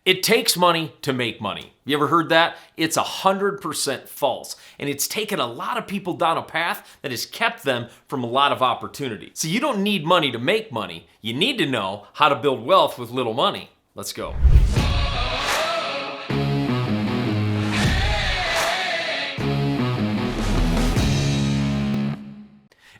It takes money to make money. You ever heard that? It's 100% false. And it's taken a lot of people down a path that has kept them from a lot of opportunity. So you don't need money to make money. You need to know how to build wealth with little money. Let's go.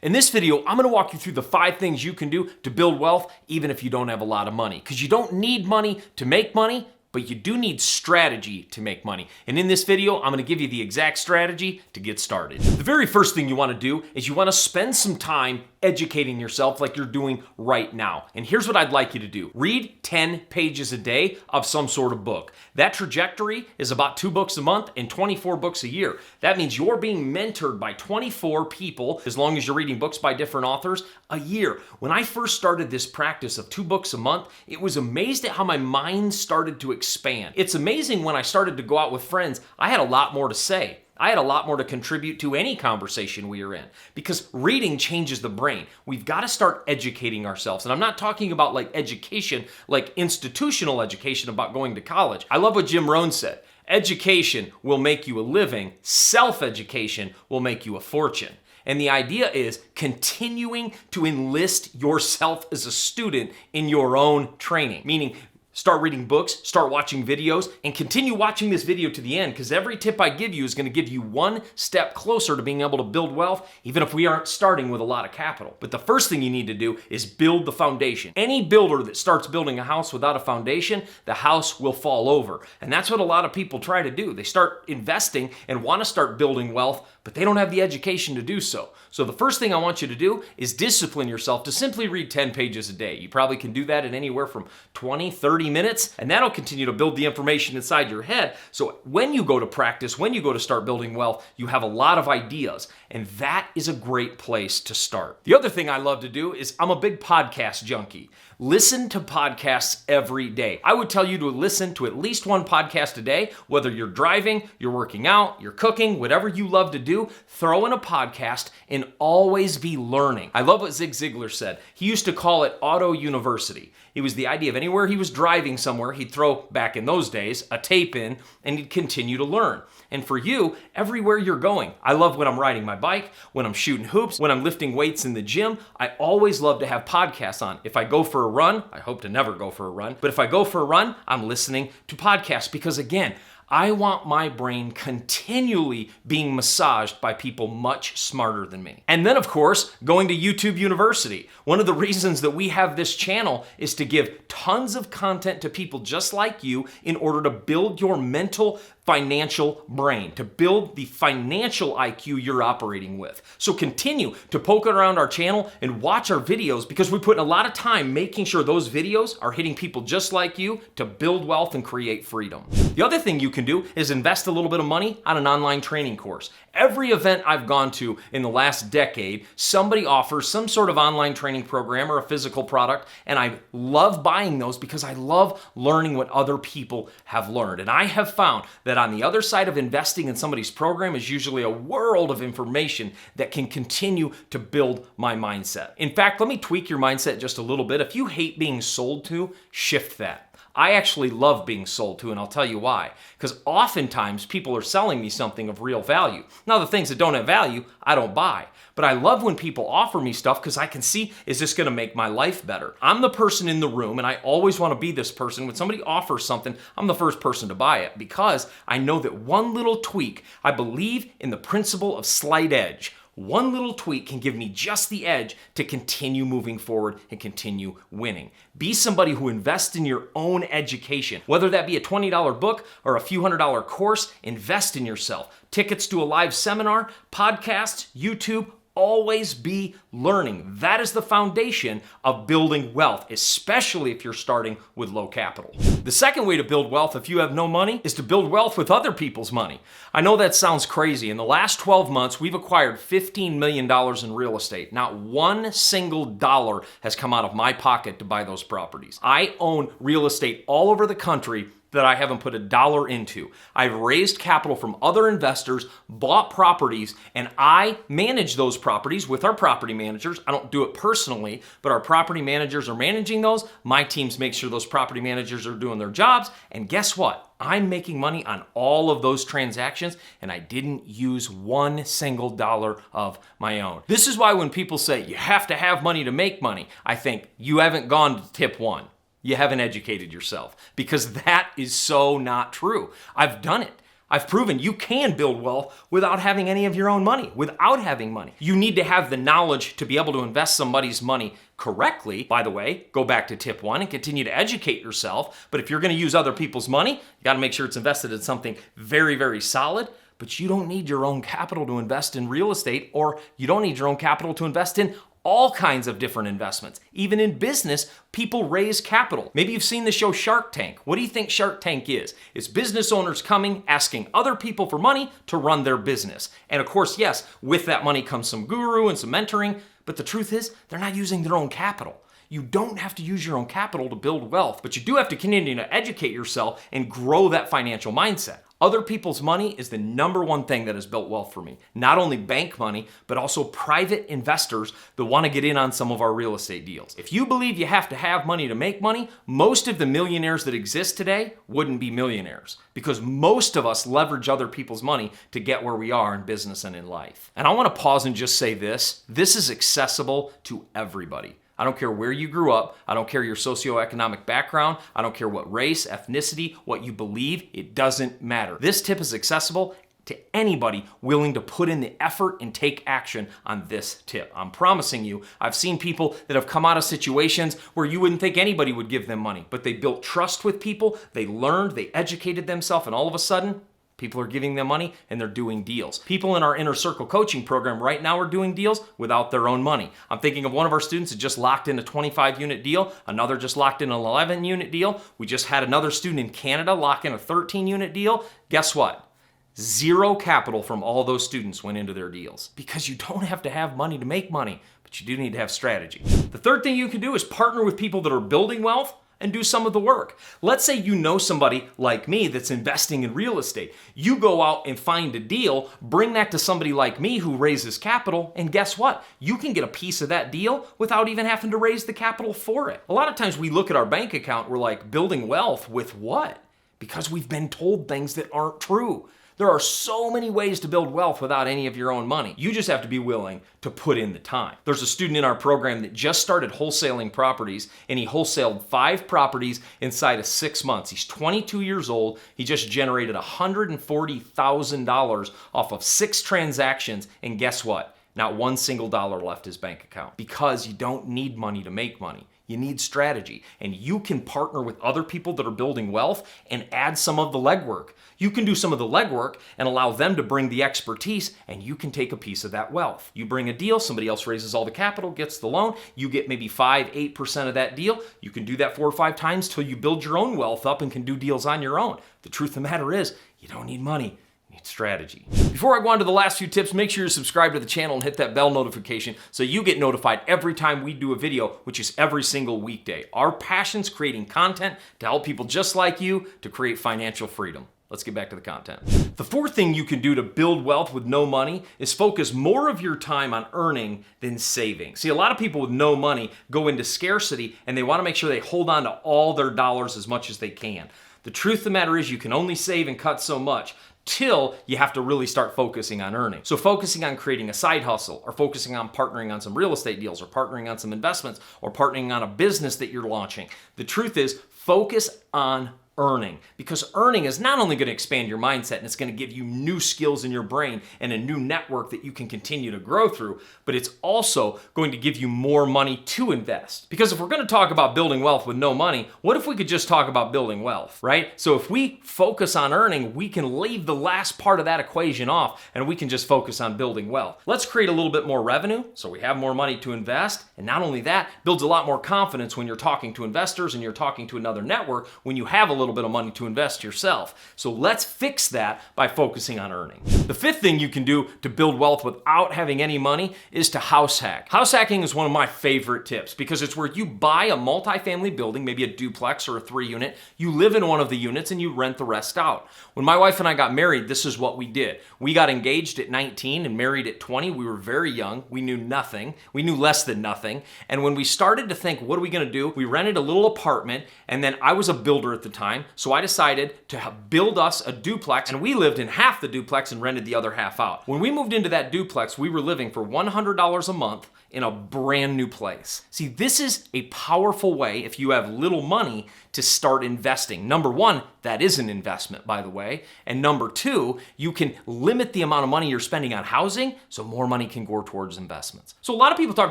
In this video, I'm gonna walk you through the 5 things you can do to build wealth even if you don't have a lot of money. Because you don't need money to make money, but you do need strategy to make money. And in this video, I'm gonna give you the exact strategy to get started. The very first thing you wanna do is you wanna spend some time educating yourself like you're doing right now. And here's what I'd like you to do. Read 10 pages a day of some sort of book. That trajectory is about 2 books a month and 24 books a year. That means you're being mentored by 24 people, as long as you're reading books by different authors, a year. When I first started this practice of 2 books a month, it was amazed at how my mind started to expand. It's amazing when I started to go out with friends, I had a lot more to say. I had a lot more to contribute to any conversation we are in because reading changes the brain. We've got to start educating ourselves. And I'm not talking about like education, like institutional education about going to college. I love what Jim Rohn said. Education will make you a living. Self-education will make you a fortune. And the idea is continuing to enlist yourself as a student in your own training, meaning start reading books, start watching videos, and continue watching this video to the end because every tip I give you is going to give you one step closer to being able to build wealth, even if we aren't starting with a lot of capital. But the first thing you need to do is build the foundation. Any builder that starts building a house without a foundation, the house will fall over. And that's what a lot of people try to do. They start investing and want to start building wealth, but they don't have the education to do so. So the first thing I want you to do is discipline yourself to simply read 10 pages a day. You probably can do that in anywhere from 20, 30 minutes, and that'll continue to build the information inside your head. So when you go to practice, when you go to start building wealth, you have a lot of ideas, and that is a great place to start. The other thing I love to do is I'm a big podcast junkie. Listen to podcasts every day. I would tell you to listen to at least 1 podcast a day, whether you're driving, you're working out, you're cooking, whatever you love to do, throw in a podcast and always be learning. I love what Zig Ziglar said. He used to call it auto university. It was the idea of anywhere he was driving somewhere, he'd throw, back in those days, a tape in and he'd continue to learn. And for you, everywhere you're going. I love when I'm riding my bike, when I'm shooting hoops, when I'm lifting weights in the gym. I always love to have podcasts on. If I go for a run, I hope to never go for a run, but if I go for a run, I'm listening to podcasts because again, I want my brain continually being massaged by people much smarter than me. And then, of course, going to YouTube University. One of the reasons that we have this channel is to give tons of content to people just like you in order to build your mental, financial brain, to build the financial IQ you're operating with. So continue to poke around our channel and watch our videos because we put in a lot of time making sure those videos are hitting people just like you to build wealth and create freedom. The other thing you can do is invest a little bit of money on an online training course. Every event I've gone to in the last decade, somebody offers some sort of online training program or a physical product, and I love buying those because I love learning what other people have learned. And I have found that on the other side of investing in somebody's program is usually a world of information that can continue to build my mindset. In fact, let me tweak your mindset just a little bit. If you hate being sold to, shift that. I actually love being sold to, and I'll tell you why. Because oftentimes people are selling me something of real value. Now, the things that don't have value, I don't buy. But I love when people offer me stuff because I can see, is this going to make my life better? I'm the person in the room, and I always want to be this person. When somebody offers something, I'm the first person to buy it because I know that one little tweak, I believe in the principle of slight edge. One little tweak can give me just the edge to continue moving forward and continue winning. Be somebody who invests in your own education. Whether that be a $20 book or a few $100 course, invest in yourself. Tickets to a live seminar, podcasts, YouTube, always be learning. That is the foundation of building wealth, especially if you're starting with low capital. The second way to build wealth if you have no money is to build wealth with other people's money. I know that sounds crazy. In the last 12 months, we've acquired $15 million in real estate. Not one single dollar has come out of my pocket to buy those properties. I own real estate all over the country that I haven't put a dollar into. I've raised capital from other investors, bought properties, and I manage those properties with our property managers. I don't do it personally, but our property managers are managing those. My teams make sure those property managers are doing doing their jobs. And guess what? I'm making money on all of those transactions, and I didn't use one single dollar of my own. This is why when people say you have to have money to make money, I think you haven't gone to tip one. You haven't educated yourself, because that is so not true. I've done it. I've proven you can build wealth without having any of your own money, without having money. You need to have the knowledge to be able to invest somebody's money correctly. By the way, go back to tip one and continue to educate yourself. But if you're going to use other people's money, you got to make sure it's invested in something very, very solid. But you don't need your own capital to invest in real estate, or you don't need your own capital to invest in all kinds of different investments. Even in business, people raise capital. Maybe you've seen the show Shark Tank. What do you think Shark Tank is? It's business owners coming, asking other people for money to run their business. And of course, yes, with that money comes some guru and some mentoring, but the truth is, they're not using their own capital. You don't have to use your own capital to build wealth, but you do have to continue to educate yourself and grow that financial mindset. Other people's money is the number one thing that has built wealth for me. Not only bank money, but also private investors that want to get in on some of our real estate deals. If you believe you have to have money to make money, most of the millionaires that exist today wouldn't be millionaires, because most of us leverage other people's money to get where we are in business and in life. And I want to pause and just say this is accessible to everybody. I don't care where you grew up. I don't care your socioeconomic background. I don't care what race, ethnicity, what you believe. It doesn't matter. This tip is accessible to anybody willing to put in the effort and take action on this tip. I'm promising you, I've seen people that have come out of situations where you wouldn't think anybody would give them money, but they built trust with people, they learned, they educated themselves, and all of a sudden, people are giving them money and they're doing deals. People in our Inner Circle coaching program right now are doing deals without their own money. I'm thinking of one of our students that just locked in a 25-unit deal. Another just locked in an 11-unit deal. We just had another student in Canada lock in a 13-unit deal. Guess what? Zero capital from all those students went into their deals, because you don't have to have money to make money, but you do need to have strategy. The third thing you can do is partner with people that are building wealth and do some of the work. Let's say you know somebody like me that's investing in real estate. You go out and find a deal, bring that to somebody like me who raises capital, and guess what? You can get a piece of that deal without even having to raise the capital for it. A lot of times we look at our bank account, we're like, building wealth with what? Because we've been told things that aren't true. There are so many ways to build wealth without any of your own money. You just have to be willing to put in the time. There's a student in our program that just started wholesaling properties, and he wholesaled 5 properties inside of 6 months. He's 22 years old. He just generated $140,000 off of 6 transactions, and guess what? Not one single dollar left his bank account, because you don't need money to make money. You need strategy, and you can partner with other people that are building wealth and add some of the legwork. You can do some of the legwork and allow them to bring the expertise, and you can take a piece of that wealth. You bring a deal, somebody else raises all the capital, gets the loan, you get maybe 5-8% of that deal. You can do that 4 or 5 times till you build your own wealth up and can do deals on your own. The truth of the matter is, you don't need money. Strategy. Before I go on to the last few tips, make sure you subscribe to the channel and hit that bell notification so you get notified every time we do a video, which is every single weekday. Our passion's creating content to help people just like you to create financial freedom. Let's get back to the content. The fourth thing you can do to build wealth with no money is focus more of your time on earning than saving. See, a lot of people with no money go into scarcity and they want to make sure they hold on to all their dollars as much as they can. The truth of the matter is, you can only save and cut so much till you have to really start focusing on earning. So focusing on creating a side hustle, or focusing on partnering on some real estate deals, or partnering on some investments, or partnering on a business that you're launching. The truth is, focus on earning, because earning is not only going to expand your mindset and it's going to give you new skills in your brain and a new network that you can continue to grow through, but it's also going to give you more money to invest. Because if we're going to talk about building wealth with no money, what if we could just talk about building wealth, right? So if we focus on earning, we can leave the last part of that equation off and we can just focus on building wealth. Let's create a little bit more revenue so we have more money to invest. And not only that, builds a lot more confidence when you're talking to investors and you're talking to another network. When you have a little bit of money to invest yourself. So let's fix that by focusing on earning. The fifth thing you can do to build wealth without having any money is to house hack. House hacking is one of my favorite tips because it's where you buy a multifamily building, maybe a duplex or a 3-unit, you live in one of the units and you rent the rest out. When my wife and I got married, this is what we did. We got engaged at 19 and married at 20. We were very young. We knew nothing. We knew less than nothing. And when we started to think, what are we going to do? We rented a little apartment, and then I was a builder at the time, so I decided to build us a duplex, and we lived in half the duplex and rented the other half out. When we moved into that duplex, we were living for $100 a month in a brand new place. See, this is a powerful way, if you have little money, to start investing. Number one, that is an investment, by the way. And number two, you can limit the amount of money you're spending on housing so more money can go towards investments. So a lot of people talk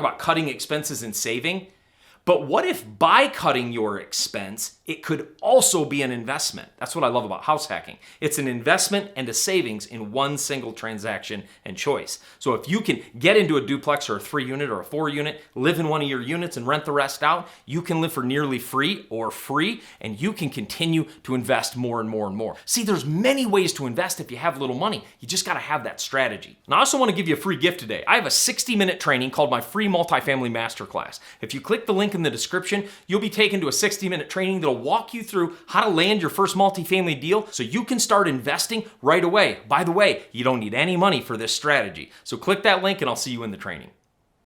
about cutting expenses and saving. But what if by cutting your expense, it could also be an investment? That's what I love about house hacking. It's an investment and a savings in one single transaction and choice. So if you can get into a duplex or a 3-unit or a 4-unit, live in one of your units and rent the rest out, you can live for nearly free or free, and you can continue to invest more and more and more. See, there's many ways to invest if you have little money. You just gotta have that strategy. And I also wanna give you a free gift today. I have a 60-minute training called my free multifamily masterclass. If you click the link in the description, you'll be taken to a 60-minute training that'll walk you through how to land your first multifamily deal so you can start investing right away. By the way, you don't need any money for this strategy. So click that link and I'll see you in the training.